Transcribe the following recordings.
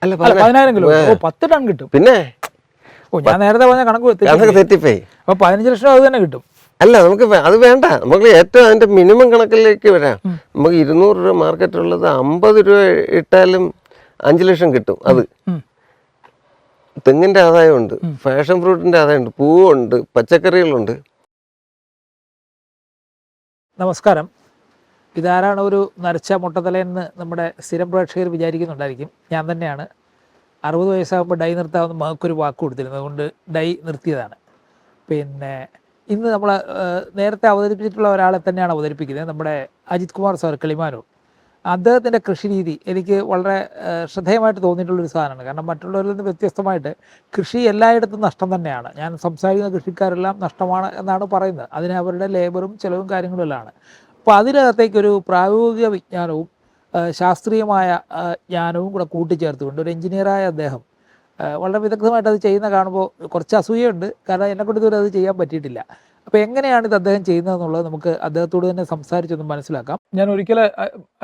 അല്ല 10,000 kilo 10 ton കിട്ടും. പിന്നെ ഞാൻ നേരത്തെ പറഞ്ഞ കണക്ക് തെറ്റിപ്പോയി. അപ്പൊ 15 ലക്ഷം അത് തന്നെ കിട്ടും. അല്ല, നമുക്ക് അത് വേണ്ട. നമുക്ക് ഏറ്റവും അതിന്റെ മിനിമം കണക്കിലേക്ക് വരാം. നമുക്ക് 200 രൂപ മാർക്കറ്റ് ഉള്ളത് 50 രൂപ ഇട്ടാലും 5 ലക്ഷം കിട്ടും. അത് തെങ്ങിന്റെ ആദായമുണ്ട്, ഫാഷൻ ഫ്രൂട്ടിന്റെ ആദായമുണ്ട്, പൂവുണ്ട്, പച്ചക്കറികളുണ്ട്. നമസ്കാരം. ഇതാരാണ് ഒരു നരച്ച മുട്ടത്തലയെന്ന് നമ്മുടെ സ്ഥിരം പ്രേക്ഷകർ വിചാരിക്കുന്നുണ്ടായിരിക്കും. ഞാൻ തന്നെയാണ്. 60 വയസ്സാകുമ്പോൾ ഡൈ നിർത്താമെന്ന് മകൾക്കൊരു വാക്ക് കൊടുത്തിരുന്നത് കൊണ്ട് ഡൈ നിർത്തിയതാണ്. പിന്നെ ഇന്ന് നമ്മൾ നേരത്തെ അവതരിപ്പിച്ചിട്ടുള്ള ഒരാളെ തന്നെയാണ് അവതരിപ്പിക്കുന്നത്. നമ്മുടെ അജിത് കുമാർ സാർ കിളിമാനൂർ. അദ്ദേഹത്തിൻ്റെ കൃഷി രീതി എനിക്ക് വളരെ ശ്രദ്ധേയമായിട്ട് തോന്നിയിട്ടുള്ളൊരു സാധനമാണ്. കാരണം മറ്റുള്ളവരിൽ നിന്ന് വ്യത്യസ്തമായിട്ട് കൃഷി എല്ലായിടത്തും നഷ്ടം തന്നെയാണ്. ഞാൻ സംസാരിക്കുന്ന കൃഷിക്കാരെല്ലാം നഷ്ടമാണ് എന്നാണ് പറയുന്നത്. അതിന് അവരുടെ ലേബറും ചിലവും കാര്യങ്ങളും എല്ലാമാണ്. അപ്പോൾ അതിനകത്തേക്കൊരു പ്രായോഗിക വിജ്ഞാനവും ശാസ്ത്രീയമായ ജ്ഞാനവും കൂടെ കൂട്ടിച്ചേർത്തുകൊണ്ട് ഒരു എഞ്ചിനീയറായ അദ്ദേഹം വളരെ വിദഗ്ധമായിട്ട് അത് ചെയ്യുന്ന കാണുമ്പോൾ കുറച്ച് അസൂയുണ്ട്. കാരണം എന്നെക്കൊണ്ട് ഇതുവരെ അത് ചെയ്യാൻ പറ്റിയിട്ടില്ല. അപ്പോൾ എങ്ങനെയാണ് ഇത് അദ്ദേഹം ചെയ്യുന്നതെന്നുള്ളത് നമുക്ക് അദ്ദേഹത്തോട് തന്നെ സംസാരിച്ചൊന്ന് മനസ്സിലാക്കാം. ഞാൻ ഒരിക്കൽ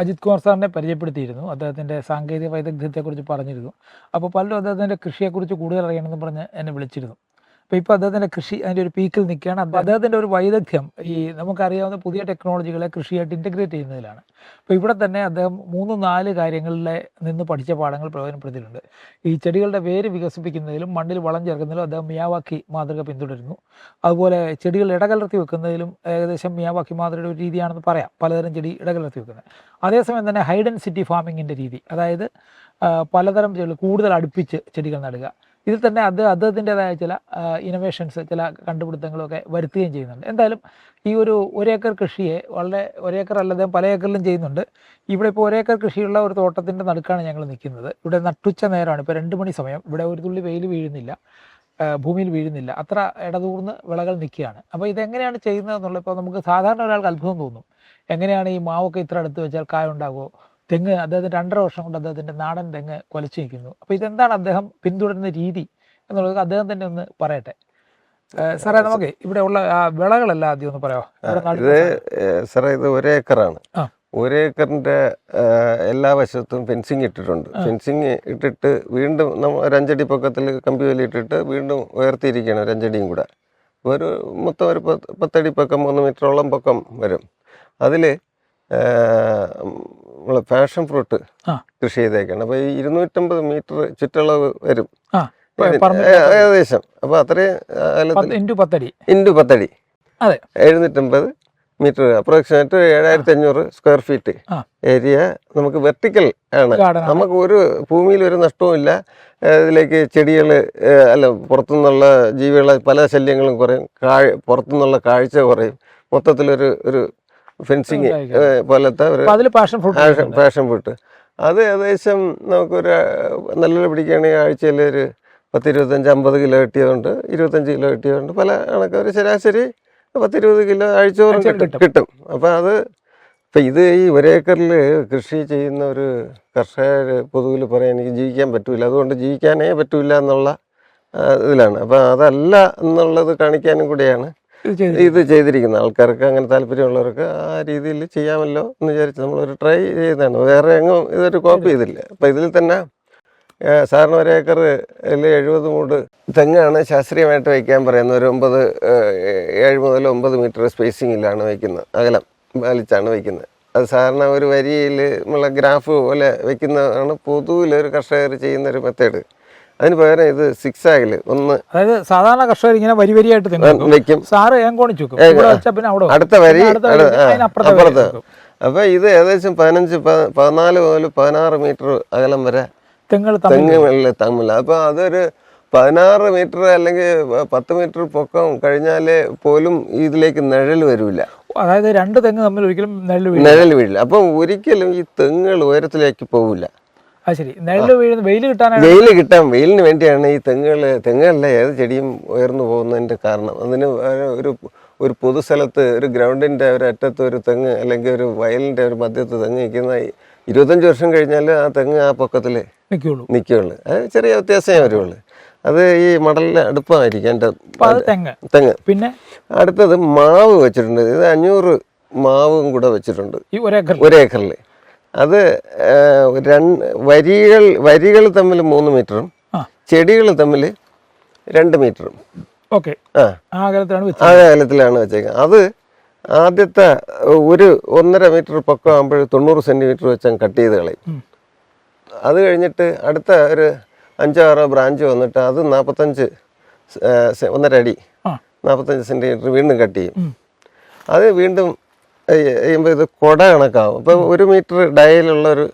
അജിത് കുമാർ സാറിനെ പരിചയപ്പെടുത്തിയിരുന്നു. അദ്ദേഹത്തിൻ്റെ സാങ്കേതിക വൈദഗ്ധ്യത്തെക്കുറിച്ച് പറഞ്ഞിരുന്നു. അപ്പോൾ പലരും അദ്ദേഹത്തിൻ്റെ കൃഷിയെക്കുറിച്ച് കൂടുതൽ അറിയണമെന്ന് പറഞ്ഞ് എന്നെ വിളിച്ചിരുന്നു. അപ്പോൾ ഇപ്പോൾ അദ്ദേഹത്തിൻ്റെ കൃഷി അതിൻ്റെ ഒരു പീക്കിൽ നിൽക്കുകയാണ്. അപ്പോൾ അദ്ദേഹത്തിൻ്റെ ഒരു വൈദഗ്ധ്യം ഈ നമുക്കറിയാവുന്ന പുതിയ ടെക്നോളജികളെ കൃഷിയായിട്ട് ഇൻറ്റഗ്രേറ്റ് ചെയ്യുന്നതിലാണ്. അപ്പോൾ ഇവിടെ തന്നെ അദ്ദേഹം 3-4 കാര്യങ്ങളിലെ നിന്ന് പഠിച്ച പാഠങ്ങൾ പ്രയോജനപ്പെടുത്തിയിട്ടുണ്ട്. ഈ ചെടികളുടെ വേര് വികസിപ്പിക്കുന്നതിലും മണ്ണിൽ വളം ചേർക്കുന്നതിലും അദ്ദേഹം മിയാവാക്കി മാതൃക പിന്തുടരുന്നു. അതുപോലെ ചെടികൾ ഇടകലർത്തി വെക്കുന്നതിലും ഏകദേശം മിയാവാക്കി മാതൃകയുടെ ഒരു രീതിയാണെന്ന് പറയാം. പലതരം ചെടി ഇടകലർത്തി വെക്കുന്നത്. അതേസമയം തന്നെ ഹൈ ഡെൻസിറ്റി ഫാമിങ്ങിൻ്റെ രീതി, അതായത് പലതരം ചെടികൾ കൂടുതൽ അടുപ്പിച്ച് ചെടികൾ നടുക. ഇതിൽ തന്നെ അദ്ദേഹത്തിൻ്റെതായ ചില ഇന്നോവേഷൻസ്, ചില കണ്ടുപിടുത്തങ്ങളൊക്കെ വരുത്തുകയും ചെയ്യുന്നുണ്ട്. എന്തായാലും ഈ ഒരു ഏക്കർ കൃഷിയെ വളരെ ഒരേക്കർ അല്ലാതെ പല ഏക്കറിലും ചെയ്യുന്നുണ്ട്. ഇവിടെ ഇപ്പോൾ ഒരേക്കർ കൃഷിയുള്ള ഒരു തോട്ടത്തിൻ്റെ നടുക്കാണ് ഞങ്ങൾ നിൽക്കുന്നത്. ഇവിടെ നട്ടുച്ച നേരമാണ്. ഇപ്പോൾ 2 മണി സമയം. ഇവിടെ ഒരു തുള്ളി വെയിൽ വീഴുന്നില്ല, ഭൂമിയിൽ വീഴുന്നില്ല. അത്ര ഇടതൂർന്ന് വിളകൾ നിൽക്കുകയാണ്. അപ്പോൾ ഇതെങ്ങനെയാണ് ചെയ്യുന്നതെന്നുള്ളത് ഇപ്പോൾ നമുക്ക് സാധാരണ ഒരാൾക്ക് അത്ഭുതം തോന്നും. എങ്ങനെയാണ് ഈ മാവൊക്കെ ഇത്ര അടുത്ത് വെച്ചാൽ കായ ഉണ്ടാകുമോ? തെങ്ങ് അദ്ദേഹത്തിന് 2.5 വർഷം കൊണ്ട് അദ്ദേഹത്തിൻ്റെ നാടൻ തെങ്ങ് കുലച്ചു നിൽക്കുന്നു. അപ്പോൾ ഇതെന്താണ് അദ്ദേഹം പിന്തുടരുന്ന രീതി എന്നുള്ളത് അദ്ദേഹം തന്നെ ഒന്ന് പറയട്ടെ. സാറേ, നമുക്ക് ഇവിടെ ഉള്ള വിളകളെല്ലാം ആദ്യം ഒന്ന് പറയാമോ? സാറേ, ഇത് 1 ഏക്കറാണ്. 1 ഏക്കറിൻ്റെ എല്ലാ വശത്തും ഫെൻസിങ് ഇട്ടിട്ടുണ്ട്. ഫെൻസിങ് ഇട്ടിട്ട് വീണ്ടും നമ്മൾ 1 5 അടി പൊക്കത്തിൽ കമ്പി വേലി ഇട്ടിട്ട് വീണ്ടും ഉയർത്തിയിരിക്കുകയാണ് 1 5 അടിയും കൂടെ. ഒരു മൊത്തം ഒരു 10 അടി പൊക്കം, 3 മീറ്ററോളം പൊക്കം വരും. അതിൽ നമ്മൾ പാഷൻ ഫ്രൂട്ട് കൃഷി ചെയ്തേക്കാണ്. അപ്പോൾ ഈ 250 മീറ്റർ ചുറ്റളവ് വരും ഏകദേശം. അപ്പോൾ അത്രയും 10 അടി 750 metre, approximate 7500 square feet area നമുക്ക് വെർട്ടിക്കൽ ആണ്. നമുക്ക് ഒരു ഭൂമിയിൽ ഒരു നഷ്ടവും ഇല്ല. ഇതിലേക്ക് ചെടികൾ അല്ല പുറത്തുനിന്നുള്ള ജീവികളെ പല ശല്യങ്ങളും കുറയും, പുറത്തുനിന്നുള്ള കാഴ്ച കുറയും. മൊത്തത്തിലൊരു ഫെൻസിങ് പോലത്തെ ഒരു പാഷൻ ഫ്രൂട്ട് അത് ഏകദേശം നമുക്കൊരു നല്ലൊരു പിടിക്കുകയാണെങ്കിൽ ആഴ്ചയിൽ ഒരു 10-25-50 കിലോ കിട്ടിയതുകൊണ്ട്, 25 കിലോ കിട്ടിയതുകൊണ്ട്, പല കണക്ക് ഒരു ശരാശരി 10-20 കിലോ ആഴ്ചയോറും കിട്ടും. അപ്പോൾ അത് ഇപ്പം ഇത് ഈ 1 ഏക്കറിൽ കൃഷി ചെയ്യുന്ന ഒരു കർഷകർ പൊതുവിൽ പറയാൻ എനിക്ക് ജീവിക്കാൻ പറ്റൂല, അതുകൊണ്ട് ജീവിക്കാനേ പറ്റൂല എന്നുള്ള ഇതിലാണ്. അപ്പോൾ അതല്ല എന്നുള്ളത് കാണിക്കാനും കൂടിയാണ് ഇത് ചെയ്തിരിക്കുന്നത്. ആൾക്കാർക്ക് അങ്ങനെ താല്പര്യമുള്ളവർക്ക് ആ രീതിയിൽ ചെയ്യാമല്ലോ എന്ന് വിചാരിച്ച് നമ്മളൊരു ട്രൈ ചെയ്തതാണ്. വേറെ എങ്ങും ഇതൊരു കോപ്പി ചെയ്തില്ല. അപ്പോൾ ഇതിൽ തന്നെ സാറിന് 1 ഏക്കറിൽ 70 മൂട് തെങ്ങാണ് ശാസ്ത്രീയമായിട്ട് വയ്ക്കാൻ പറയുന്നത്. ഒരു 7 മുതൽ 9 മീറ്റർ സ്പേസിങ്ങിലാണ് വയ്ക്കുന്നത്, അകലം പാലിച്ചാണ് വയ്ക്കുന്നത്. അത് സാറിന് ഒരു വരിയിൽ നമ്മളെ ഗ്രാഫ് പോലെ വയ്ക്കുന്നതാണ് പൊതുവിലൊരു കർഷകർ ചെയ്യുന്നൊരു മെത്തേഡ്. അതിന് പകരം ഇത് 6 ആഗില് ഒന്ന്, അതായത് സാധാരണ കർഷകർ ഇങ്ങനെ വരിയായിട്ട് വെക്കും. അടുത്ത വരി അപ്പുറത്ത്. അപ്പൊ ഇത് ഏകദേശം 14 മുതൽ 16 മീറ്റർ അകലം വരെ തെങ്ങുകളിൽ തമ്മിൽ. അപ്പൊ അതൊരു 16 മീറ്റർ അല്ലെങ്കിൽ 10 മീറ്റർ പൊക്കം കഴിഞ്ഞാല് പോലും ഇതിലേക്ക് നിഴൽ വരില്ല. അതായത് 2 തെങ്ങ് തമ്മിൽ ഒരിക്കലും നിഴൽ വീഴില്ല. അപ്പൊ ഒരിക്കലും ഈ തെങ്ങുകൾ ഉയരത്തിലേക്ക് പോവില്ല. വെയിൽ കിട്ടാൻ, വെയിലിന് വേണ്ടിയാണ് ഈ തെങ്ങുകളിലെ ഏത് ചെടിയും ഉയർന്നു പോകുന്നതിൻ്റെ കാരണം. അതിന് ഒരു പൊതുസ്ഥലത്ത്, ഒരു ഗ്രൗണ്ടിൻ്റെ ഒരു അറ്റത്ത് ഒരു തെങ്ങ് അല്ലെങ്കിൽ ഒരു വയലിൻ്റെ ഒരു മധ്യത്ത് തെങ്ങ് നിൽക്കുന്ന 25 വർഷം കഴിഞ്ഞാൽ ആ തെങ്ങ് ആ പൊക്കത്തിൽ നിൽക്കുകയുള്ളു. അത് ചെറിയ വ്യത്യാസമേ വരുള്ളൂ. അത് ഈ മടലിൽ അടുപ്പമായിരിക്കും എൻ്റെ തെങ്ങ്. പിന്നെ അടുത്തത് മാവ് വെച്ചിട്ടുണ്ട്. ഇത് 500 മാവും കൂടെ വെച്ചിട്ടുണ്ട് 1 ഏക്കറിൽ. അത് വരികൾ തമ്മിൽ 3 മീറ്ററും ചെടികൾ തമ്മിൽ 2 മീറ്ററും ആ അകലത്തിലാണ് വെച്ചേക്കുന്നത്. അത് ആദ്യത്തെ ഒരു 1.5 മീറ്റർ പൊക്കം ആകുമ്പോൾ 90 സെന്റിമീറ്റർ വെച്ചാൽ കട്ട് ചെയ്ത് കളയും. അത് കഴിഞ്ഞിട്ട് അടുത്ത ഒരു 5-6 ബ്രാഞ്ച് വന്നിട്ട് അത് 45 1.5 അടി 45 സെന്റിമീറ്റർ വീണ്ടും കട്ട് ചെയ്യും. അത് വീണ്ടും ചെയ്യുമ്പോൾ ഇത് കുട കണക്കാവും. അപ്പം 1 മീറ്റർ ഡയലുള്ള ഒരു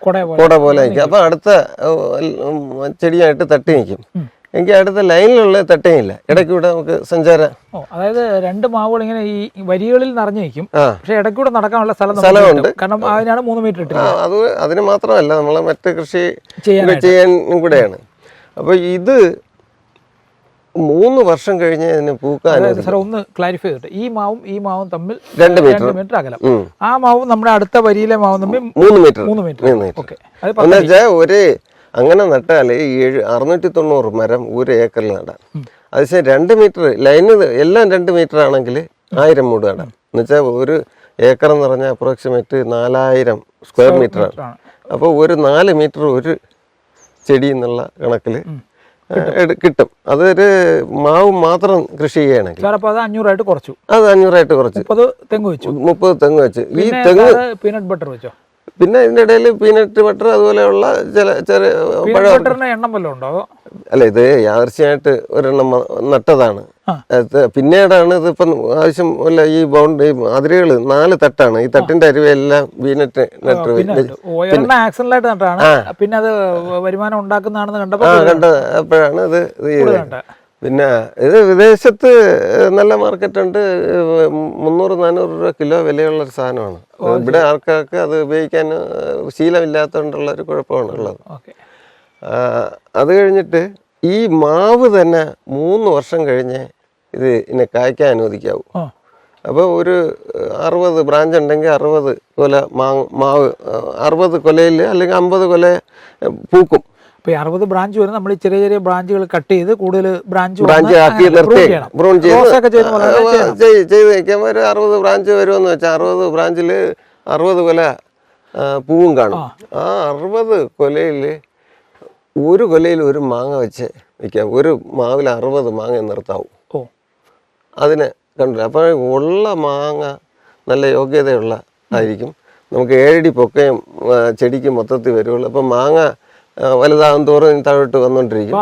കുട പോലെ നിൽക്കും. അപ്പം അടുത്ത ചെടിയായിട്ട് തട്ടി നിൽക്കും. എങ്കിൽ അടുത്ത ലൈനിലുള്ള തട്ടേയില്ല, ഇടയ്ക്കൂടെ നമുക്ക് സഞ്ചാരം. അതായത് 2 മാവുകൾ ഇങ്ങനെ ഈ വരികളിൽ നിറഞ്ഞു നിൽക്കും, പക്ഷെ ഇടയ്ക്കൂടെ നടക്കാനുള്ള സ്ഥലമുണ്ട്. കാരണം അതിനാണ് 3 മീറ്റർ ഇട്ടത്. അത് അതിന് മാത്രമല്ല, നമ്മൾ മറ്റ് കൃഷി ചെയ്യാനും കൂടെയാണ്. അപ്പോൾ ഇത് 3 വർഷം കഴിഞ്ഞ് ഇതിന് പൂക്കാൻ. ഒന്ന് ക്ലാരിഫൈ ചെയ്തിട്ട്, ഈ മാവും തമ്മിൽ 2 മീറ്റർ അകലം, ആ മാവും നമ്മുടെ അടുത്ത വരിയിലെ മാവും തമ്മിൽ 3 മീറ്റർ. ഒരേ അങ്ങനെ നട്ടാൽ 690 മരം 1 ഏക്കറിൽ നടാം. അത് 2 മീറ്റർ ലൈന് എല്ലാം 2 മീറ്റർ ആണെങ്കിൽ 1000 മൂട് നടാം. എന്നുവെച്ചാൽ 1 ഏക്കർ എന്ന് പറഞ്ഞാൽ അപ്രോക്സിമേറ്റ് 4000 സ്ക്വയർ മീറ്ററാണ്. അപ്പോൾ ഒരു 4 മീറ്റർ ഒരു ചെടി എന്നുള്ള കണക്കിൽ കിട്ടും. അതൊരു മാവ് മാത്രം കൃഷി ചെയ്യണമെങ്കിൽ അത് 500 കുറച്ചു. അത് 500 കുറച്ച് 30 തെങ്ങ് വെച്ച്. ഈ തെങ്ങ് പീനട്ട് ബട്ടർ വെച്ചോ? പിന്നെ ഇതിൻ്റെ ഇടയിൽ പീനട്ട് ബട്ടർ അതുപോലെയുള്ള ചെറിയ എണ്ണം വല്ലതും ഉണ്ടോ? അല്ല, ഇത് യാദൃശ്യമായിട്ട് ഒരെണ്ണം നട്ടതാണ്. പിന്നീടാണ് ഇതിപ്പം ആവശ്യം അല്ല. ഈ ബൗണ്ടറി അതിരുകൾ 4 തട്ടാണ്. ഈ തട്ടിന്റെ അരിവെല്ലാം പീനട്ട് നട്ട് പിന്നെ അത് വരുമാനം ഉണ്ടാക്കുന്നതാണെന്ന് കണ്ടപ്പോഴാണ് ഇത് ചെയ്തത്. പിന്നെ ഇത് വിദേശത്ത് നല്ല മാർക്കറ്റുണ്ട്. 300-400 രൂപ കിലോ വിലയുള്ളൊരു സാധനമാണ്. ഇവിടെ ആൾക്കാർക്ക് അത് ഉപയോഗിക്കാൻ ശീലമില്ലാത്തതുകൊണ്ടുള്ള ഒരു കുഴപ്പമാണ് ഉള്ളത്. അത് കഴിഞ്ഞിട്ട് ഈ മാവ് തന്നെ 3 വർഷം കഴിഞ്ഞ് ഇതിനെ കായ്ക്കാൻ അനുവദിക്കാവൂ. അപ്പോൾ ഒരു 60 ബ്രാഞ്ച് ഉണ്ടെങ്കിൽ 60 കൊല മാവ് 60 കൊലയിൽ അല്ലെങ്കിൽ 50 കൊല പൂക്കും. അപ്പോൾ 60 ബ്രാഞ്ച് വരെ നമ്മൾ ചെറിയ ചെറിയ ബ്രാഞ്ചുകൾ കട്ട് ചെയ്ത് കൂടുതൽ ബ്രാഞ്ച് ആക്കി നിർത്തി പ്രൂൺ ചെയ്ത് വയ്ക്കുമ്പോൾ ഒരു 60 ബ്രാഞ്ച് വരുമെന്ന് വെച്ചാൽ 60 ബ്രാഞ്ചിൽ 60 കൊല പൂവും കാണും. ആ 60 കൊലയിൽ ഒരു കൊലയിൽ ഒരു മാങ്ങ വെച്ച് വയ്ക്കാം. ഒരു മാവിൽ 60 മാങ്ങ നിർത്താവും. അതിന് കണ്ടില്ല. അപ്പോൾ ഉള്ള മാങ്ങ നല്ല യോഗ്യതയുള്ള ആയിരിക്കും. നമുക്ക് 7 അടി പൊക്കയും ചെടിക്ക് മൊത്തത്തിൽ വരുള്ളൂ. അപ്പം മാങ്ങ വലുതാകും തോറും താഴോട്ട് വന്നോണ്ടിരിക്കും.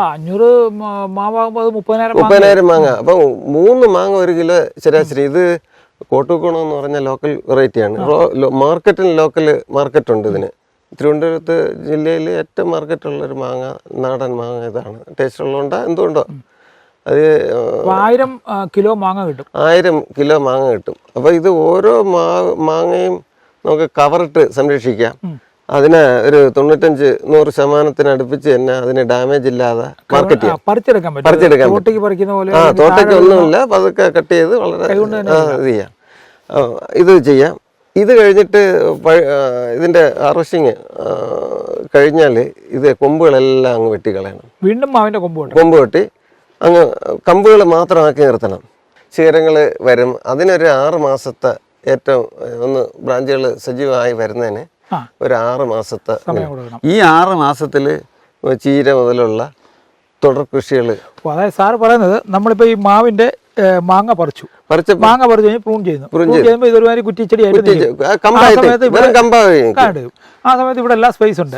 30,000 മാങ്ങ. അപ്പം 3 മാങ്ങ 1 കിലോ ശരാശരി. ഇത് കോട്ടൂക്കോണം എന്ന് പറഞ്ഞ ലോക്കൽ വെറൈറ്റിയാണ്. ലോക്കൽ മാർക്കറ്റുണ്ട് ഇതിന്. തിരുവനന്തപുരത്ത് ജില്ലയിൽ ഏറ്റവും മാർക്കറ്റുള്ളൊരു മാങ്ങ, നാടൻ മാങ്ങ ഇതാണ്. ടേസ്റ്റ് ഉള്ളതുകൊണ്ടോ എന്തുകൊണ്ടോ അത് 1000 കിലോ മാങ്ങ കിട്ടും. 1000 കിലോ മാങ്ങ കിട്ടും. അപ്പോൾ ഇത് ഓരോ മാങ്ങയും നമുക്ക് കവറിട്ട് സംരക്ഷിക്കാം. അതിന് ഒരു 95-100% അടുപ്പിച്ച് തന്നെ അതിന് ഡാമേജ് ഇല്ലാതെ മാർക്കറ്റ് ചെയ്യാം, പറിച്ചെടുക്കാൻ പറ്റും. തോട്ടയ്ക്ക് ഒന്നുമില്ല, പതുക്കെ കട്ട് ചെയ്ത് വളരെ ഇത് ചെയ്യാം. ഇത് ചെയ്യാം. ഇത് കഴിഞ്ഞിട്ട് ഇതിൻ്റെ ഹാർവെസ്റ്റിങ് കഴിഞ്ഞാൽ ഇത് കൊമ്പുകളെല്ലാം അങ്ങ് വെട്ടിക്കളയണം. വീണ്ടും മാവിൻ്റെ കൊമ്പ് വെട്ടി അങ്ങ് കമ്പുകൾ മാത്രമാക്കി നിർത്തണം. ശിഖരങ്ങൾ വരും. അതിനൊരു 6 മാസത്തെ ഏറ്റവും ബ്രാഞ്ചുകൾ സജീവമായി വരുന്നതിന് ഒരു 6 മാസത്തെ. ഈ 6 മാസത്തിൽ ചീര മുതലുള്ള തുടർ കൃഷികൾ. അതായത് സാറ് പറയുന്നത് നമ്മളിപ്പോൾ ഈ മാവിൻ്റെ മാങ്ങ പറിച്ചു കഴിഞ്ഞ് പ്രൂൺ ചെയ്യുമ്പോൾ ഇതൊരുമാതിരി കുറ്റിച്ചെടി ആ സമയത്ത് ഇവിടെ എല്ലാ സ്പേസ് ഉണ്ട്.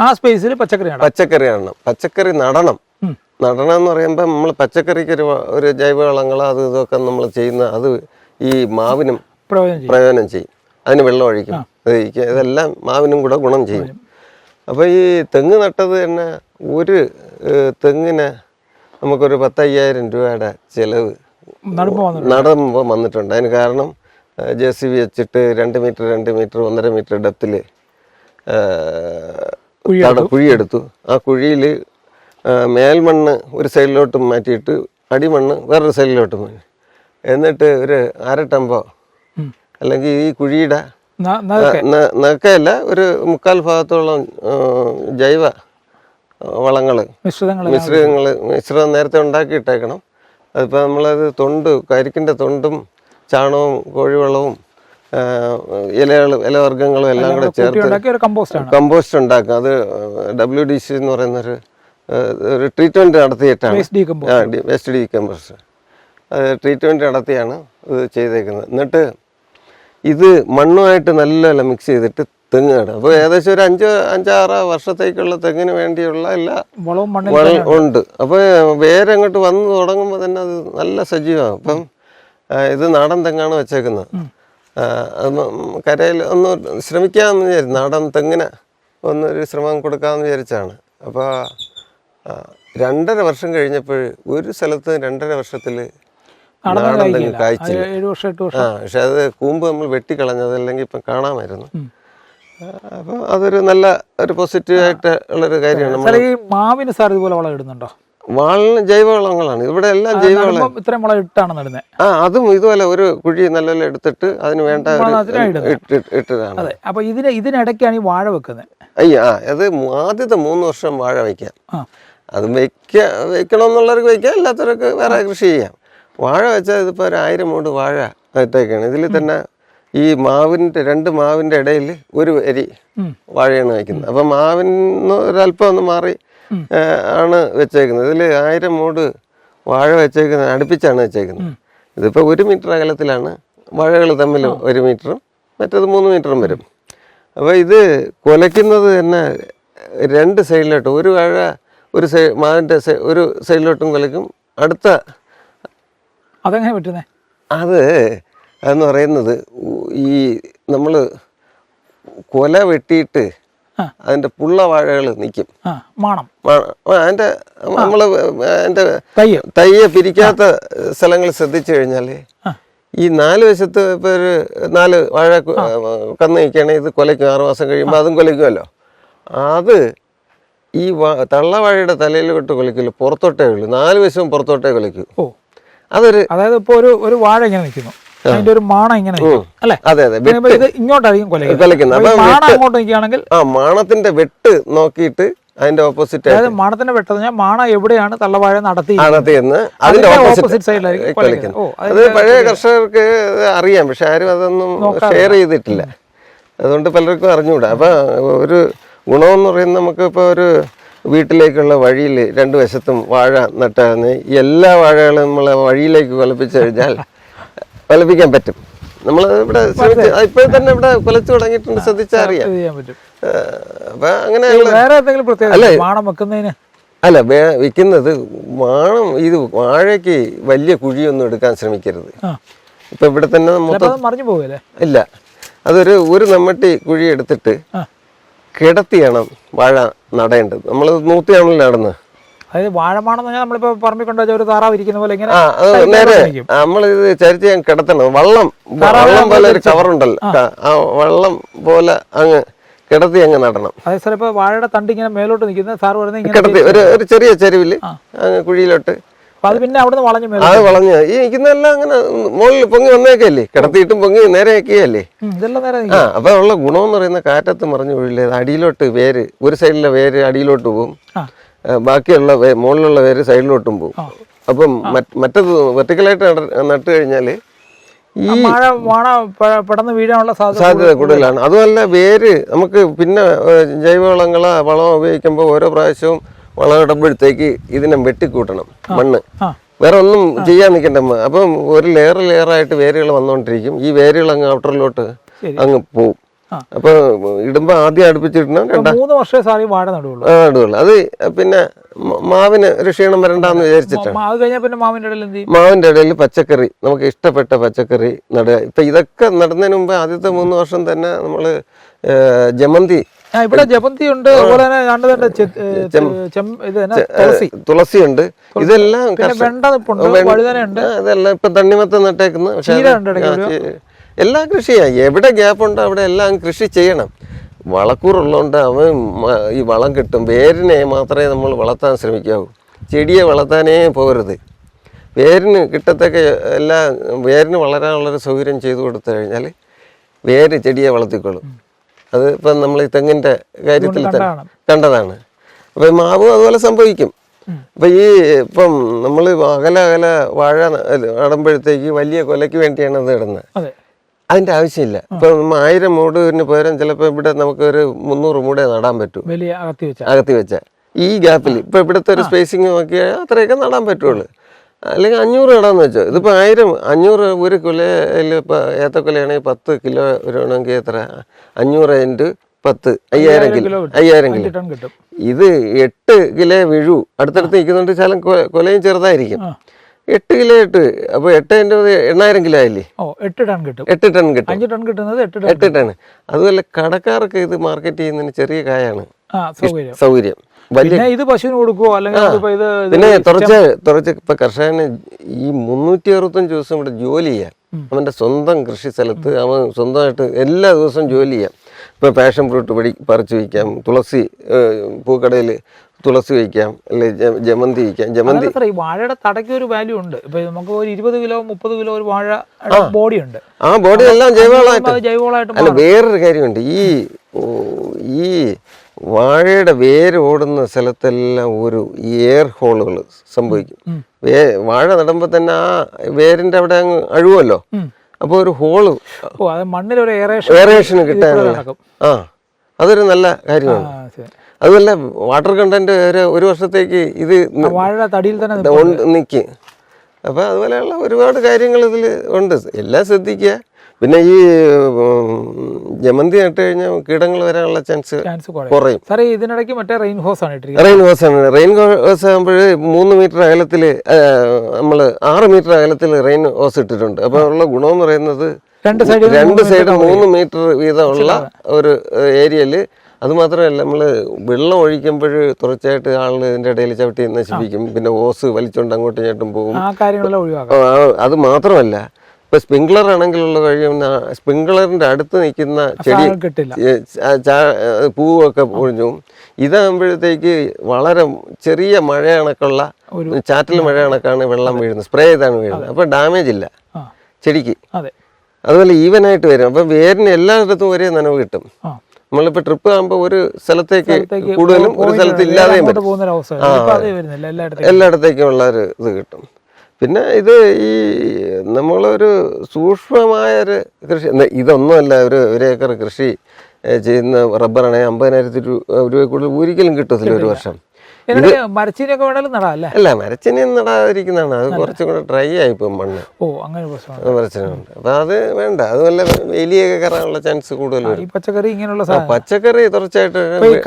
ആ സ്പേസിൽ പച്ചക്കറി നടണം. പച്ചക്കറി നടണം എന്ന് പറയുമ്പോൾ നമ്മൾ പച്ചക്കറിക്ക് ഒരു ജൈവവളങ്ങൾ അത് ഇതൊക്കെ നമ്മൾ ചെയ്യുന്ന അത് ഈ മാവിനും പ്രയോജനം ചെയ്യും. അതിന് വെള്ളം ഒഴിക്കും. ഇതെല്ലാം മാവിനും കൂടെ ഗുണം ചെയ്യും. അപ്പോൾ ഈ തെങ്ങ് നട്ടത് തന്നെ ഒരു തെങ്ങിന് നമുക്കൊരു 10,000 രൂപയുടെ ചിലവ് നടുമ്പോൾ വന്നിട്ടുണ്ട്. അതിന് കാരണം JCB വെച്ചിട്ട് 2 മീറ്റർ 1.5 മീറ്റർ ഡെപ്തിൽ കുഴിയെടുത്തു. ആ കുഴിയിൽ മേൽമണ്ണ് ഒരു സൈഡിലോട്ട് മാറ്റിയിട്ട് അടിമണ്ണ് വേറൊരു സൈഡിലോട്ട് മാറ്റി, എന്നിട്ട് ഒരു 1/2 ടമ്പോ അല്ലെങ്കിൽ ഈ കുഴിയുടെ നക്കയല്ല ഒരു 1/4 ഭാഗത്തോളം ജൈവ വളങ്ങൾ മിശ്രിതം നേരത്തെ ഉണ്ടാക്കിയിട്ടേക്കണം. അതിപ്പോൾ നമ്മളത് കരിക്കിൻ്റെ തൊണ്ടും ചാണകവും കോഴിവളവും ഇലവർഗ്ഗങ്ങളും എല്ലാം കൂടെ ചേർത്ത് കമ്പോസ്റ്റ് ഉണ്ടാക്കും. അത് WDC എന്ന് പറയുന്നൊരു ട്രീറ്റ്മെൻറ്റ് നടത്തിയിട്ടാണ്, വേസ്റ്റ് ഡീകമ്പോസ്റ്റ് അത് ട്രീറ്റ്മെൻറ്റ് നടത്തിയാണ് ഇത് ചെയ്തേക്കുന്നത്. എന്നിട്ട് ഇത് മണ്ണുമായിട്ട് നല്ല മിക്സ് ചെയ്തിട്ട് തെങ്ങ് നടും. അപ്പോൾ ഏകദേശം ഒരു 5-6 വർഷത്തേക്കുള്ള തെങ്ങിന് വേണ്ടിയുള്ള എല്ലാ വളവും ഉണ്ട്. അപ്പോൾ വേരങ്ങോട്ട് വന്ന് തുടങ്ങുമ്പോൾ തന്നെ അത് നല്ല സജീവമാകും. അപ്പം ഇത് നാടൻ തെങ്ങാണ് വെച്ചേക്കുന്നത്. കരയിൽ ഒന്ന് ശ്രമിക്കാമെന്ന് വിചാരിച്ചു, നാടൻ തെങ്ങിന് ഒന്നൊരു ശ്രമം കൊടുക്കാമെന്ന് വിചാരിച്ചാണ്. അപ്പോൾ 2.5 വർഷം കഴിഞ്ഞപ്പോൾ ഒരു സ്ഥലത്ത് 2.5 വർഷത്തിൽ നാടൻ തെങ്ങ് കായ്ച്ചില്ല. പക്ഷെ അത് കൂമ്പ് നമ്മൾ വെട്ടിക്കളഞ്ഞത്, അല്ലെങ്കിൽ ഇപ്പം കാണാമായിരുന്നു. അപ്പോൾ അതൊരു നല്ല ഒരു പോസിറ്റീവായിട്ട് ഉള്ളൊരു കാര്യമാണ്. ഈ മാവിന് സാർ ഇതുപോലെ വളം ഇടുന്നുണ്ടോ? വാളിന് ജൈവവളങ്ങളാണ് ഇവിടെ എല്ലാം, ജൈവവളം. ഇത്രയും വളം ഇട്ടാണ് നടുന്നത്? അതും ഇതുപോലെ ഒരു കുഴി നല്ലപോലെ എടുത്തിട്ട് അതിന് വേണ്ട ഇട്ടതാണ്. അതെ. അപ്പൊ ഇതിനിടയ്ക്കാണ് ഈ വാഴ വെക്കുന്നത്? അത് ആദ്യത്തെ 3 വർഷം വാഴ വയ്ക്കാം. അത് വെക്കണമെന്നുള്ളവർക്ക് വയ്ക്കാം, അല്ലാത്തവർക്ക് വേറെ കൃഷി ചെയ്യാം. വാഴ വെച്ചാൽ ഇതിപ്പോൾ ഒരു 1000 മൂട് വാഴ ആയിട്ടൊക്കെയാണ്. ഇതിൽ തന്നെ ഈ 2 മാവിൻ്റെ ഇടയിൽ ഒരു വരി വാഴയാണ് വയ്ക്കുന്നത്. അപ്പം മാവിന് ഒരല്പം ഒന്ന് മാറി ആണ് വെച്ചേക്കുന്നത്. ഇതിൽ 1000 മൂട് വാഴ വെച്ചേക്കുന്നത്, അടുപ്പിച്ചാണ് വെച്ചേക്കുന്നത്. ഇതിപ്പോൾ 1 മീറ്റർ അകലത്തിലാണ് വാഴകൾ തമ്മിൽ 1 മീറ്ററും മറ്റേത് 3 മീറ്ററും വരും. അപ്പോൾ ഇത് കുലയ്ക്കുന്നത് തന്നെ 2 സൈഡിലോട്ട്, ഒരു വാഴ ഒരു മാവിൻ്റെ ഒരു സൈഡിലോട്ടും കുലയ്ക്കും. അടുത്ത അതെങ്ങനെ പറ്റുന്നത്? അതെന്ന് പറയുന്നത് ഈ നമ്മൾ കൊല വെട്ടിയിട്ട് അതിൻ്റെ പുള്ള വാഴകൾ നിൽക്കും. അതിൻ്റെ നമ്മൾ അതിൻ്റെ തയ്യെ പിരിക്കാത്ത സ്ഥലങ്ങൾ ശ്രദ്ധിച്ചു കഴിഞ്ഞാൽ ഈ 4 വശത്ത് ഇപ്പോൾ ഒരു 4 വാഴ കന്ന് നിൽക്കുകയാണെങ്കിൽ ഇത് കൊലയ്ക്കും. 6 മാസം കഴിയുമ്പോൾ അതും കൊലയ്ക്കുമല്ലോ. അത് ഈ തള്ളവാഴയുടെ തലയിലോട്ട് കൊലയ്ക്കില്ല, പുറത്തോട്ടേ ഉള്ളൂ. 4 വശവും പുറത്തോട്ടേ കൊലയ്ക്കൂ. അതായത് ഇപ്പോൾ ഒരു വാഴ ഇങ്ങനെ നിൽക്കുന്നു, അതിന്റെ ഒരു മാണ ഇങ്ങനെ അല്ലേ? അതെ അതെ. ഇത് ഇങ്ങോട്ടായിരിക്കും കൊലയ്ക്കുന്നത്. അങ്ങോട്ട് നിൽക്കുകയാണെങ്കിൽ മാണത്തിന്റെ വെട്ട് നോക്കിയിട്ട് അതിന്റെ ഓപ്പോസിറ്റ്, അതായത് മാണത്തിന്റെ വെട്ട് പറഞ്ഞാൽ മാണ എവിടെയാണ് തള്ളവാഴ നടത്തിയെന്ന് അതിന്റെ ഓപ്പോസിറ്റ് സൈഡിലായിരിക്കും. അത് പഴയ കർഷകർക്ക് അറിയാം, പക്ഷെ ആരും അതൊന്നും ഷെയർ ചെയ്തിട്ടില്ല. അതുകൊണ്ട് പലർക്കും അറിഞ്ഞുകൂടാ. അപ്പൊ ഒരു ഗുണമെന്ന് പറയുന്നത്, നമുക്ക് ഇപ്പോൾ ഒരു വീട്ടിലേക്കുള്ള വഴിയിൽ 2 വശത്തും വാഴ നട്ടാൽ എല്ലാ വാഴകളും നമ്മളെ വഴിയിലേക്ക് കൊലപ്പിച്ചു കഴിഞ്ഞാൽ കൊലപ്പിക്കാൻ പറ്റും. നമ്മൾ ഇവിടെ ഇപ്പോഴും തന്നെ ഇവിടെ കൊലച്ചു തുടങ്ങിയിട്ടുണ്ട്, ശ്രദ്ധിച്ചാൽ അറിയാം. അപ്പൊ അങ്ങനെയുള്ള അല്ല വെക്കുന്നത് മാണം. ഇത് വാഴയ്ക്ക് വലിയ കുഴിയൊന്നും എടുക്കാൻ ശ്രമിക്കരുത്. ഇപ്പൊ ഇവിടെ തന്നെ മറിഞ്ഞു പോകല്ലേ? ഇല്ല, ഒരു നമ്മട്ടി കുഴി എടുത്തിട്ട് കിടത്തിയാണ് വാഴ നടേണ്ടത്. നമ്മൾ നൂത്തിയാണല്ലോ നടന്നത്. അതായത് വാഴമാണെന്ന് പറഞ്ഞാൽ നമ്മളിപ്പോ പറമ്പിൽ കൊണ്ടുവച്ച ഒരു താറാവ് ഇരിക്കുന്ന പോലെ ഇങ്ങനെ നേരെ നമ്മളിത് ചരിച്ച് ഞാൻ കിടത്തണം. വള്ളം പോലെ ഒരു കവറുണ്ടല്ലോ, ആ വള്ളം പോലെ അങ്ങ് കിടത്തി അങ്ങ് നടണം. അതായത് സാർ ഇപ്പൊ വാഴയുടെ തണ്ട് ഇങ്ങനെ മേലോട്ട് നിൽക്കുന്നത് സാർ പറയുന്നത് കിടത്തി ഒരു ചെറിയ ചെരുവില് അങ്ങ് കുഴിയിലോട്ട്, അത് പിന്നെ അവിടെ വളഞ്ഞു വളഞ്ഞ് ഈ നിൽക്കുന്നതെല്ലാം അങ്ങനെ മുകളിൽ പൊങ്ങി വന്നേക്കല്ലേ, കിടത്തിയിട്ടും പൊങ്ങി നേരെ ആക്കിയല്ലേ. അപ്പൊ ഉള്ള ഗുണമെന്ന് പറയുന്ന കാറ്റത്ത് മറിഞ്ഞു വീഴില്ലേ, അടിയിലോട്ട് വേര്, ഒരു സൈഡിലെ വേര് അടിയിലോട്ട് പോകും, ബാക്കിയുള്ള മുകളിലുള്ള വേര് സൈഡിലോട്ടും പോകും. അപ്പം മറ്റത് വെർട്ടിക്കലായിട്ട് നട്ട് കഴിഞ്ഞാല് ഈ പെട്ടെന്ന് വീഴാനുള്ള സാധ്യത കൂടുതലാണ്. അതുമല്ല വേര് നമുക്ക് പിന്നെ ജൈവവളങ്ങളോ വളമോ ഉപയോഗിക്കുമ്പോൾ ഓരോ പ്രാവശ്യവും വളം ഇടുമ്പോഴത്തേക്ക് ഇതിനെ വെട്ടിക്കൂട്ടണം, മണ്ണ് വേറെ ഒന്നും ചെയ്യാൻ നിൽക്കണ്ട. അപ്പം ഒരു ലെയറായിട്ട് വേരുകൾ വന്നുകൊണ്ടിരിക്കും. ഈ വേരുകൾ അങ്ങ് ഔട്ടറിലോട്ട് അങ്ങ് പോവും. അപ്പൊ ഇടുമ്പോ ആദ്യം അടുപ്പിച്ചിടണം, 3 വർഷമേ സാറി വാഴ നടുള്ളൂ. അത് പിന്നെ മാവിന് ഒരു ക്ഷീണം വരണ്ടെന്ന് വിചാരിച്ചിട്ടാണ്. മാവിന്റെ ഇടയിൽ പച്ചക്കറി, നമുക്ക് ഇഷ്ടപ്പെട്ട പച്ചക്കറി നടുക. ഇപ്പൊ ഇതൊക്കെ നടുന്നതിന് മുമ്പ് ആദ്യത്തെ 3 വർഷം തന്നെ നമ്മള് ജമന്തി, ഇവിടെ ജമന്തി ഉണ്ട്, തുളസി ഉണ്ട്, ഇതെല്ലാം ഇതെല്ലാം ഇപ്പൊ തണ്ണിമത്തം നട്ടേക്കുന്നു. പക്ഷെ എല്ലാ കൃഷിയായി എവിടെ ഗ്യാപ്പ് ഉണ്ടോ അവിടെ എല്ലാം കൃഷി ചെയ്യണം. വളക്കൂറുള്ളതുകൊണ്ട് അവൻ ഈ വളം കിട്ടും. വേരിനെ മാത്രമേ നമ്മൾ വളർത്താൻ ശ്രമിക്കാവൂ, ചെടിയെ വളർത്താനേ പോകരുത്. വേരിന് കിട്ടത്തക്ക വേരിന് വളരാനുള്ളൊരു സൗകര്യം ചെയ്തു കൊടുത്തു കഴിഞ്ഞാൽ വേര് ചെടിയെ വളർത്തിക്കോളും. അത് ഇപ്പം നമ്മൾ ഈ തെങ്ങിൻ്റെ കാര്യത്തിൽ കണ്ടതാണ്. അപ്പം മാവും അതുപോലെ സംഭവിക്കും. അപ്പം ഇപ്പം നമ്മൾ അകല വാഴ നടുമ്പോഴത്തേക്ക് വലിയ കൊലയ്ക്ക് വേണ്ടിയാണ് അത് ഇടുന്നത്. അതിന്റെ ആവശ്യമില്ല. ഇപ്പൊ 1000 മൂടിന് പകരം ചിലപ്പോൾ ഇവിടെ നമുക്ക് ഒരു 300 മൂടേ നടാൻ പറ്റും അകത്തി വെച്ച ഈ ഗ്യാപ്പിൽ. ഇപ്പൊ ഇവിടുത്തെ ഒരു സ്പേസിങ് നോക്കിയാൽ അത്രയൊക്കെ നടാൻ പറ്റുള്ളൂ. അല്ലെങ്കിൽ 500 നടാന്ന് വെച്ചോ. ഇതിപ്പോ 500 ഒരു കുലയിൽ ഇപ്പൊ ഏത്തക്കൊലയാണെങ്കിൽ 10 കിലോ വരണമെങ്കിൽ എത്ര? 500 × 10 5000 കിലോ. ഇത് 8 കിലോ വീഴൂ. അടുത്തടുത്ത് നിൽക്കുന്നുണ്ട്. ശാലം കൊലയും ചെറുതായിരിക്കും. 8 കിലോ 8. അപ്പൊ 8 × 8000 കിലോ ആയില്ലേ? 8 ടൺ കിട്ടും. 8 ടൺ. അതുപോലെ കടക്കാർക്ക് ഇത് മാർക്കറ്റ് ചെയ്യുന്നതിന് ചെറിയ കായാണ് സൗകര്യം. ഇത് പശുവിന് കൊടുക്കുവോ അല്ലെങ്കിൽ പിന്നെ തുറച്ച് ഇപ്പൊ കർഷകന് ഈ 365 ദിവസം ഇവിടെ ജോലി ചെയ്യാം. അവന്റെ സ്വന്തം കൃഷി സ്ഥലത്ത് അവൻ സ്വന്തമായിട്ട് എല്ലാ ദിവസവും ജോലി ചെയ്യാം. ഇപ്പൊ പാഷൻ ഫ്രൂട്ട് പറിച്ചു വയ്ക്കാം, തുളസി പൂക്കടയിൽ തുളസി വയ്ക്കാം, അല്ലെ ജമന്തി വയ്ക്കാം. ജമന്തി വാഴയുടെ തടയ്ക്ക് ഒരു വാല്യൂ ഉണ്ട്. ഇപ്പൊ നമുക്ക് ഒരു 20 കിലോ 30 കിലോ ഒരു വാഴ ബോഡി ഉണ്ട്. ആ ബോഡി എല്ലാം ജൈവവളമായിട്ട്. അല്ല, വേറൊരു കാര്യമുണ്ട്. ഈ വാഴയുടെ വേര് ഓടുന്ന സ്ഥലത്തെല്ലാം ഒരു എയർ ഹോളുകൾ സംഭവിക്കും. വാഴ നടുമ്പോൾ തന്നെ ആ വേരിന്റെ അവിടെ അങ്ങ് അഴുവല്ലോ. അപ്പൊ ഒരു ഹോള് മണ്ണിലൊരു എയറേഷൻ കിട്ടാനുള്ള അതൊരു നല്ല കാര്യമാണ്. അതുമല്ല, വാട്ടർ കണ്ടന്റ് ഒരു വർഷത്തേക്ക് ഇത് വാഴ തടിയിൽ തന്നെ നിൽക്കും. അപ്പൊ അതുപോലെയുള്ള ഒരുപാട് കാര്യങ്ങൾ ഇതിൽ ഉണ്ട്. എല്ലാം ശ്രദ്ധിക്കുക. പിന്നെ ഈ ജമന്തി നട്ട് കഴിഞ്ഞാൽ കീടങ്ങൾ വരാനുള്ള ചാൻസ് കുറയും. ഇതിനിടയ്ക്ക് മറ്റേ റെയിൻ ഹോസ് ആണ്. റെയിൻ ഹോസ് ആകുമ്പോൾ 3 മീറ്റർ അകലത്തിൽ നമ്മൾ 6 മീറ്റർ അകലത്തിൽ റെയിൻ ഹോസ് ഇട്ടിട്ടുണ്ട്. അപ്പൊ ഉള്ള ഗുണമെന്ന് പറയുന്നത് 2 സൈഡ് 3 മീറ്റർ വീതമുള്ള ഒരു ഏരിയയിൽ. അതുമാത്രമല്ല, നമ്മൾ വെള്ളം ഒഴിക്കുമ്പോൾ തുടർച്ചയായിട്ട് ആളുകൾ ഇതിൻ്റെ ഇടയിൽ ചവിട്ടി നശിപ്പിക്കും. പിന്നെ ഓസ് വലിച്ചുകൊണ്ട് അങ്ങോട്ടും ഇങ്ങോട്ടും പോകും. അത് മാത്രമല്ല, ഇപ്പൊ സ്പ്രിംഗ്ലർ ആണെങ്കിലുള്ള കഴിയും സ്പ്രിംഗ്ലറിന്റെ അടുത്ത് നിൽക്കുന്ന ചെടി പൂവൊക്കെ പൊഴിഞ്ഞു. ഇതാകുമ്പോഴത്തേക്ക് വളരെ ചെറിയ മഴ കണക്കുള്ള ചാറ്റൽ മഴ കണക്കാണ് വെള്ളം വീഴുന്നത്. സ്പ്രേ ചെയ്താണ് വീഴുന്നത്. അപ്പൊ ഡാമേജ് ഇല്ല ചെടിക്ക്. അതുപോലെ ഈവനായിട്ട് വരും. അപ്പൊ വേരിന് എല്ലായിടത്തും ഒരേ നനവ് കിട്ടും. നമ്മളിപ്പോ ട്രിപ്പ് ആകുമ്പോൾ ഒരു സ്ഥലത്തേക്ക് കൂടുതലും ഒരു സ്ഥലത്ത് ഇല്ലാതെയും എല്ലായിടത്തേക്കും ഉള്ള ഒരു ഇത് കിട്ടും. പിന്നെ ഇത് ഈ നമ്മളൊരു സൂക്ഷ്മമായൊരു കൃഷി, ഇതൊന്നുമല്ല. ഒരു ഏക്കർ കൃഷി ചെയ്യുന്ന റബ്ബറാണെങ്കിൽ 50,000 രൂപ കൂടുതൽ ഒരിക്കലും കിട്ടത്തില്ല ഒരു വർഷം. മരച്ചീനിയൊക്കെ വേണമെങ്കിലും നടാം അല്ലേ? അല്ല, മരച്ചീനി നടാതിരിക്കുന്നതാണ്. അത് കുറച്ചും കൂടെ ഡ്രൈ ആയിപ്പോകും മണ്ണ്. മരച്ചീനുണ്ട്. അപ്പൊ അത് വേണ്ട. അതുപോലെ എലിയൊക്കെ കയറാനുള്ള ചാൻസ് കൂടുതൽ വരും. പച്ചക്കറി ഇങ്ങനെയുള്ള പച്ചക്കറി തുടർച്ചയായിട്ട്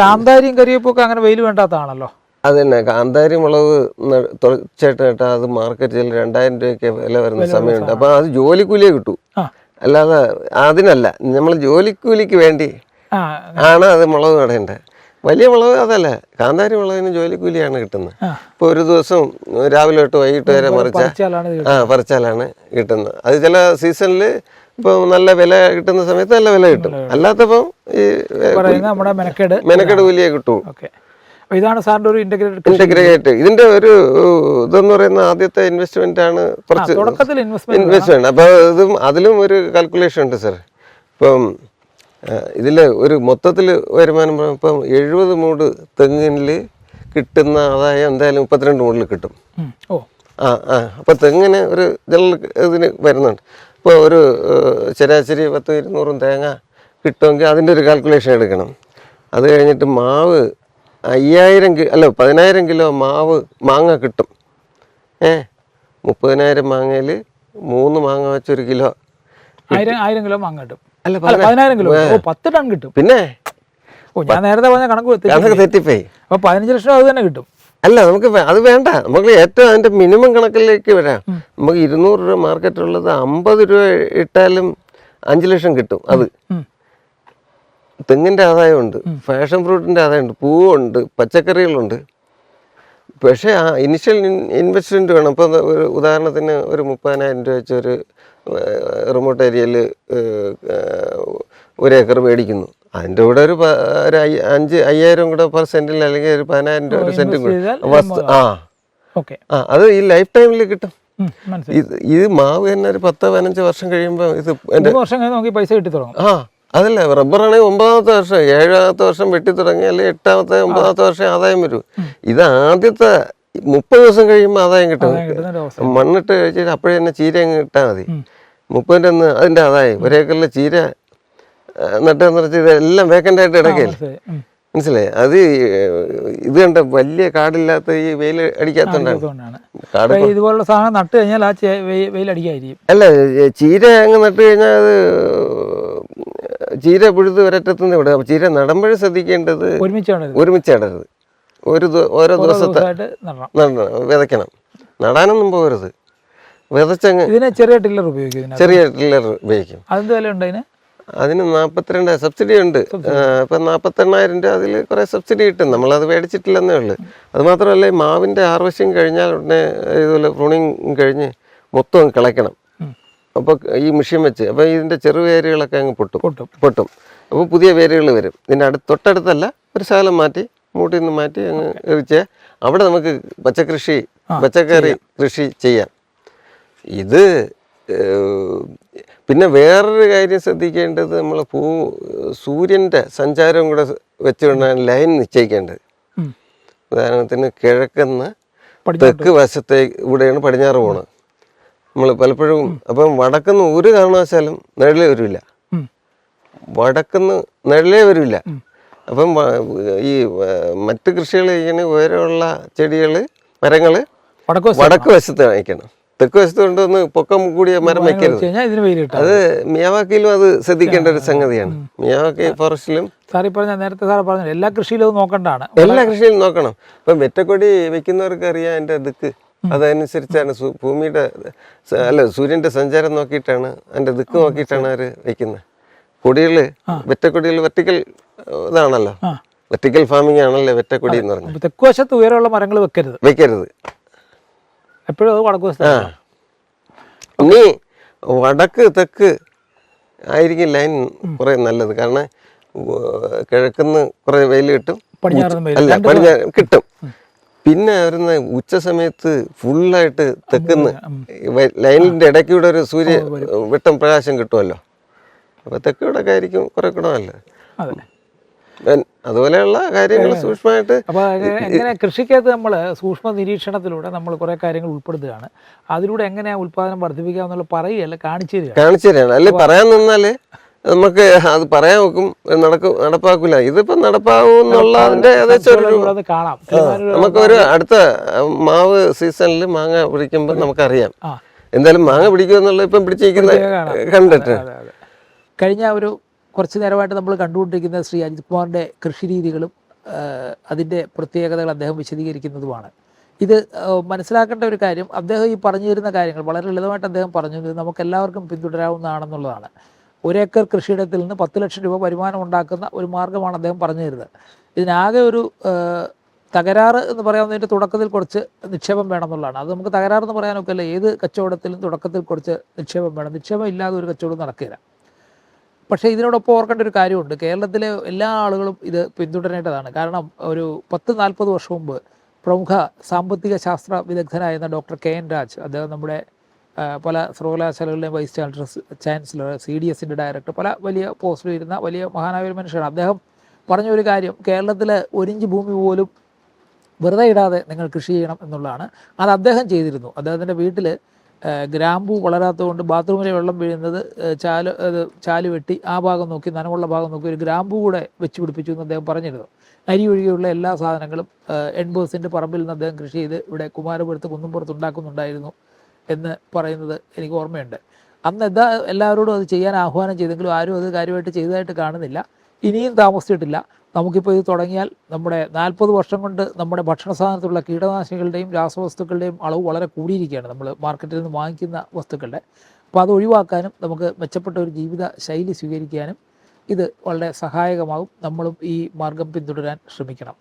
കാന്താരിയും കരിയേപ്പൊക്കെ അങ്ങനെ വെയിൽ വേണ്ടാത്തതാണല്ലോ. അത് തന്നെ. കാന്താരി മുളക് തുടർച്ചയായിട്ട് നട്ടാൽ അത് മാർക്കറ്റിൽ 2000 രൂപയ്ക്ക് വില വരുന്ന സമയമുണ്ട്. അപ്പൊ അത് ജോലിക്കൂലിയെ കിട്ടൂ. അല്ലാതെ അതിനല്ല, നമ്മൾ ജോലിക്കൂലിക്ക് വേണ്ടി ആണ് അത് മുളക് നടേണ്ടത്. വലിയ മുളക് അതല്ല, കാന്താരി മുളകിന് ജോലിക്കൂലിയാണ് കിട്ടുന്നത്. ഇപ്പൊ ഒരു ദിവസം രാവിലെ തൊട്ട് വൈകിട്ട് വരെ പറിച്ചാലാണ് കിട്ടുന്നത്. അത് ചില സീസണിൽ ഇപ്പൊ നല്ല വില കിട്ടുന്ന സമയത്ത് നല്ല വില കിട്ടും. അല്ലാത്തപ്പം ഈ മെനക്കെട് കൂലിയെ കിട്ടൂ. ഇതാണ് സാറിന്റെ ഒരു ഇന്റഗ്രേറ്റ്. ഇതിന്റെ ഒരു ഇതെന്ന് പറയുന്ന ആദ്യത്തെ ഇൻവെസ്റ്റ്മെന്റ് ആണ്. കുറച്ച് ഇൻവെസ്റ്റ്മെന്റ്. അപ്പൊ അതിലും ഒരു കാൽക്കുലേഷൻ ഉണ്ട് സാർ. ഇപ്പം ഇതിൽ ഒരു മൊത്തത്തിൽ വരുമാനം ഇപ്പം 70 മൂട് തെങ്ങിൽ കിട്ടുന്ന ആദായം എന്തായാലും 32 മൂടിൽ കിട്ടും. അപ്പൊ തെങ്ങിന് ഒരു ഇതിന് വരുന്നുണ്ട്. ഇപ്പോൾ ഒരു ശരാശരി 100-200 തേങ്ങ കിട്ടുമെങ്കിൽ അതിൻ്റെ ഒരു കാൽക്കുലേഷൻ എടുക്കണം. അത് കഴിഞ്ഞിട്ട് മാവ് 10,000 കിലോ മാങ്ങ കിട്ടും. 30,000 മാങ്ങയിൽ 3 മാങ്ങ വെച്ച് 1 കിലോ 1000 കിലോ മാങ്ങ കിട്ടും. അല്ല, 10,000 കിലോ 10 ടൺ കിട്ടും. പിന്നെ ഞാൻ നേരത്തെ പറഞ്ഞ കണക്ക് തെറ്റിപ്പോയി. അപ്പൊ 15 ലക്ഷം അത് തന്നെ കിട്ടും. അല്ല, നമുക്ക് അത് വേണ്ട. നമുക്ക് ഏറ്റവും അതിന്റെ മിനിമം കണക്കിലേക്ക് വരാം. നമുക്ക് 200 രൂപ മാർക്കറ്റുള്ളത് 50 രൂപ ഇട്ടാലും 5 ലക്ഷം കിട്ടും. അത് തെങ്ങിൻ്റെ ആദായമുണ്ട്, ഫാഷൻ ഫ്രൂട്ടിൻ്റെ ആദായമുണ്ട്, പൂവുണ്ട്, പച്ചക്കറികളുണ്ട്. പക്ഷേ ആ ഇനിഷ്യൽ ഇൻവെസ്റ്റ്മെൻറ്റ് വേണം. ഇപ്പോൾ ഒരു ഉദാഹരണത്തിന് ഒരു 30,000 രൂപ വെച്ചൊരു റിമോട്ട് ഏരിയയിൽ 1 ഏക്കർ മേടിക്കുന്നു. അതിൻ്റെ കൂടെ ഒരു 5,000 കൂടെ പെർ സെൻറ്റിൽ, അല്ലെങ്കിൽ ഒരു 10,000 രൂപ ഒരു സെൻറ്റും കൂടെ അത് ഈ ലൈഫ് ടൈമിൽ കിട്ടും. ഇത് മാവ് തന്നെ ഒരു 10-15 വർഷം കഴിയുമ്പോൾ ഇത് പൈസ കിട്ടി തുടങ്ങും. അതല്ല, റബ്ബറാണെങ്കിൽ 9ാമത്തെ വർഷം, 7ാമത്തെ വർഷം വെട്ടി തുടങ്ങി, അല്ലെങ്കിൽ 8ാമത്തെ 9ാമത്തെ വർഷം ആദായം വരും. ഇത് ആദ്യത്തെ 30 ദിവസം കഴിയുമ്പോൾ ആദായം കിട്ടും. മണ്ണിട്ട് കഴിച്ചിട്ട് അപ്പോഴേ തന്നെ ചീര അങ്ങ് ഇട്ടാൽ മതി. 30 ഒന്ന് അതിൻ്റെ അതായി ഒരേക്കറിൽ ചീര നട്ടെന്ന് വെച്ചാൽ ഇതെല്ലാം വേക്കൻ്റായിട്ട് കിടക്കല്ലേ, മനസ്സിലായി? അത് ഇത് കണ്ട വലിയ കാടില്ലാത്ത ഈ വെയിൽ അടിക്കാത്തതുകൊണ്ടാണ്. ഇതുപോലുള്ള സാധനം നട്ട് കഴിഞ്ഞാൽ ആ വെയിൽ അടിക്കായിരിക്കും. അല്ല, ചീര അങ്ങ് നട്ട് കഴിഞ്ഞാൽ അത് ചീര പുഴുത് വരറ്റത്തുനിന്ന് വിടുക. ചീര നടുമ്പോഴും ശ്രദ്ധിക്കേണ്ടത് ഒരുമിച്ചിടരുത്. ഓരോ ദിവസത്തെ വിതയ്ക്കണം. നടാനൊന്നും പോകരുത്. വിതച്ചങ്ങ് ചെറിയ ടില്ലർ ഉപയോഗിക്കും. അതെന്ത് വില ഉണ്ട് അതിന്? അതിന് 42 സബ്സിഡി ഉണ്ട്. ഇപ്പം 48,000 രൂപ അതിൽ കുറേ സബ്സിഡി കിട്ടും. നമ്മളത് മേടിച്ചിട്ടില്ലെന്നേ ഉള്ളൂ. അതുമാത്രമല്ല, ഈ മാവിൻ്റെ ഹാർവെസ്റ്റിംഗ് കഴിഞ്ഞാൽ ഉടനെ ഇതുപോലെ പ്രൂണിങ് കഴിഞ്ഞ് മൊത്തം കിളയ്ക്കണം. അപ്പോൾ ഈ മെഷീൻ വെച്ച് അപ്പോൾ ഇതിൻ്റെ ചെറുവേരുകളൊക്കെ അങ്ങ് പൊട്ടും. അപ്പോൾ പുതിയ വേരുകൾ വരും. ഇതിൻ്റെ തൊട്ടടുത്തല്ല, ഒരു ശകലം മാറ്റി മൂട്ടിൽ നിന്ന് മാറ്റി അങ്ങ് എറിച്ച് അവിടെ നമുക്ക് പച്ചക്കറി കൃഷി ചെയ്യാം. ഇത് പിന്നെ വേറൊരു കാര്യം ശ്രദ്ധിക്കേണ്ടത്, നമ്മൾ സൂര്യൻ്റെ സഞ്ചാരം കൂടെ വെച്ചുകൊണ്ടാണ് ലൈൻ നിശ്ചയിക്കേണ്ടത്. ഉദാഹരണത്തിന് കിഴക്കുന്ന് തെക്ക് വശത്തെ കൂടെയാണ് പടിഞ്ഞാറ് പോണത്. നമ്മൾ പലപ്പോഴും അപ്പം വടക്കുന്ന് ഒരു കാരണവശാലും നിഴലേ വരില്ല. അപ്പം ഈ മറ്റ് കൃഷികൾ ഇങ്ങനെ ഉയരമുള്ള ചെടികൾ, മരങ്ങൾ വടക്ക് വശത്ത് വയ്ക്കണം. തെക്ക് വശത്ത് കൊണ്ടൊന്ന് പൊക്കം കൂടിയ മരം വയ്ക്കരുത്. അത് മിയാവാക്കിയിലും അത് ശ്രദ്ധിക്കേണ്ട ഒരു സംഗതിയാണ്. മിയാവാക്കി ഫോറസ്റ്റിലും നേരത്തെ സാറ് പറഞ്ഞു എല്ലാ കൃഷിയിലും നോക്കണ്ടാണ്. എല്ലാ കൃഷിയിലും നോക്കണം. ഇപ്പം വെറ്റക്കൊടി വെക്കുന്നവർക്ക് അറിയാം അതിൻ്റെ ദിക്ക്. അതനുസരിച്ചാണ് സൂര്യൻ്റെ സഞ്ചാരം നോക്കിയിട്ടാണ്, അതിൻ്റെ ദിക്ക് നോക്കിയിട്ടാണ് അവർ വയ്ക്കുന്നത്. കൊടികൾ, വെറ്റക്കൊടികൾ വെർട്ടിക്കൽ ഇതാണല്ലോ, വെർട്ടിക്കൽ ഫാമിംഗ് ആണല്ലോ വെറ്റക്കൊടി എന്ന് പറഞ്ഞത്. തെക്കുവശത്ത് ഉയരമുള്ള മരങ്ങൾ വെക്കരുത് എപ്പോഴും. അത് വടക്ക് വശത്താണ്. ഇനി വടക്ക് തെക്ക് ആയിരിക്കും ലൈൻ കുറെ നല്ലത്. കാരണം കിഴക്കുന്ന് കുറെ വെയിൽ കിട്ടും, പടിഞ്ഞാറ് കിട്ടും. പിന്നെ അവരുന്ന് ഉച്ച സമയത്ത് ഫുള്ളായിട്ട് തെക്കുന്ന് ലൈനിന്റെ ഇടയ്ക്കൂടെ ഒരു സൂര്യ വെട്ടം പ്രകാശം കിട്ടുമല്ലോ. അപ്പൊ തെക്കൂടൊക്കെ ആയിരിക്കും കുറെ കൂടെ നല്ലത്. അതുപോലെയുള്ള കാര്യങ്ങൾ സൂക്ഷ്മമായിട്ട്. അപ്പോൾ എങ്ങനെ കൃഷിക്കകത്ത് നമ്മൾ സൂക്ഷ്മ നിരീക്ഷണത്തിലൂടെ നമ്മൾ കുറേ കാര്യങ്ങൾ ഉൾപ്പെടുത്തുകയാണ്. അതിലൂടെ എങ്ങനെയാണ് ഉൽപ്പാദനം വർദ്ധിപ്പിക്കാമെന്നുള്ള പറയുകയല്ല, കാണിച്ചു തരികയാണ്. അല്ലെ പറയാൻ നിന്നാല് നമുക്ക് അത് പറയാൻ നോക്കും, നടപ്പാക്കില്ല. ഇതിപ്പോ നടപ്പാകുന്നുള്ളതിന്റെ ഏകദേശം കാണാം. നമുക്കൊരു അടുത്ത മാവ് സീസണിൽ മാങ്ങ പിടിക്കുമ്പോൾ നമുക്കറിയാം എന്തായാലും മാങ്ങ പിടിക്കുമെന്നുള്ള ഇപ്പം പിടിച്ചിരിക്കുന്ന കണ്ടിട്ട്. കഴിഞ്ഞ കുറച്ച് നേരമായിട്ട് നമ്മൾ കണ്ടുകൊണ്ടിരിക്കുന്ന ശ്രീ അജിത്കുമാറിൻ്റെ കൃഷി രീതികളും അതിൻ്റെ പ്രത്യേകതകൾ അദ്ദേഹം വിശദീകരിക്കുന്നതുമാണ്. ഇത് മനസ്സിലാക്കേണ്ട ഒരു കാര്യം, അദ്ദേഹം ഈ പറഞ്ഞു തരുന്ന കാര്യങ്ങൾ വളരെ ലളിതമായിട്ട് അദ്ദേഹം പറഞ്ഞു തരുന്നത് നമുക്കെല്ലാവർക്കും പിന്തുടരാവുന്നതാണെന്നുള്ളതാണ്. 1 ഏക്കർ കൃഷിയിടത്തിൽ നിന്ന് 10 ലക്ഷം രൂപ വരുമാനം ഉണ്ടാക്കുന്ന ഒരു മാർഗ്ഗമാണ് അദ്ദേഹം പറഞ്ഞു തരുന്നത്. ഇതിനാകെ ഒരു തകരാറ് എന്ന് പറയാവുന്നതിൻ്റെ തുടക്കത്തിൽ കുറച്ച് നിക്ഷേപം വേണം എന്നുള്ളതാണ്. അത് നമുക്ക് തകരാറെന്ന് പറയാനൊക്കെ അല്ല, ഏത് കച്ചവടത്തിലും തുടക്കത്തിൽ കുറച്ച് നിക്ഷേപം വേണം. നിക്ഷേപം ഇല്ലാതെ ഒരു കച്ചവടം നടക്കില്ല. പക്ഷേ ഇതിനോടൊപ്പം ഓർക്കേണ്ട ഒരു കാര്യമുണ്ട്, കേരളത്തിലെ എല്ലാ ആളുകളും ഇത് പിന്തുടരേണ്ടതാണ്. കാരണം ഒരു 10-40 വർഷം മുമ്പ് പ്രമുഖ സാമ്പത്തിക ശാസ്ത്ര വിദഗ്ധനായിരുന്ന ഡോക്ടർ KN രാജ്, അദ്ദേഹം നമ്മുടെ പല സർവകലാശാലകളിലെയും വൈസ് ചാൻസലർ, CDSൻ്റെ ഡയറക്ടർ, പല വലിയ പോസ്റ്റിൽ ഇരുന്ന വലിയ മഹാനായ ഒരു മനുഷ്യനാണ്. അദ്ദേഹം പറഞ്ഞൊരു കാര്യം, കേരളത്തിലെ 1 ഇഞ്ച് ഭൂമി പോലും വെറുതെ ഇടാതെ നിങ്ങൾ കൃഷി ചെയ്യണം എന്നുള്ളതാണ്. അത് അദ്ദേഹം ചെയ്തിരുന്നു. അദ്ദേഹത്തിൻ്റെ വീട്ടിൽ ഗ്രാമ്പൂ വളരാത്തതുകൊണ്ട് ബാത്റൂമിലെ വെള്ളം വീഴുന്നത് ചാല് വെട്ടി ആ ഭാഗം നോക്കി, നനവുള്ള ഭാഗം നോക്കി ഒരു ഗ്രാമ്പൂ കൂടെ വെച്ച് പിടിപ്പിച്ചു എന്ന് അദ്ദേഹം പറഞ്ഞിരുന്നു. അരി ഒഴികെയുള്ള എല്ലാ സാധനങ്ങളും 80% പറമ്പിൽ നിന്ന് അദ്ദേഹം കൃഷി ചെയ്ത് ഇവിടെ കുമാരപുരത്ത് കുന്നുംപുറത്ത് ഉണ്ടാക്കുന്നുണ്ടായിരുന്നു എന്ന് പറയുന്നത് എനിക്ക് ഓർമ്മയുണ്ട്. അന്ന് എല്ലാവരോടും അത് ചെയ്യാൻ ആഹ്വാനം ചെയ്തെങ്കിലും ആരും അത് കാര്യമായിട്ട് ചെയ്തതായിട്ട് കാണുന്നില്ല. ഇനിയും താമസിച്ചിട്ടില്ല. നമുക്കിപ്പോൾ ഇത് തുടങ്ങിയാൽ നമ്മുടെ 40 വർഷം കൊണ്ട് നമ്മുടെ ഭക്ഷണ സാധനത്തിലുള്ള കീടനാശിനികളുടെയും രാസവസ്തുക്കളുടെയും അളവ് വളരെ കൂടിയിരിക്കുകയാണ്, നമ്മൾ മാർക്കറ്റിൽ നിന്ന് വാങ്ങിക്കുന്ന വസ്തുക്കളുടെ. അപ്പോൾ അത് ഒഴിവാക്കാനും നമുക്ക് മെച്ചപ്പെട്ട ഒരു ജീവിത ശൈലി സ്വീകരിക്കാനും ഇത് വളരെ സഹായകമാകും. നമ്മളും ഈ മാർഗം പിന്തുടരാൻ ശ്രമിക്കണം.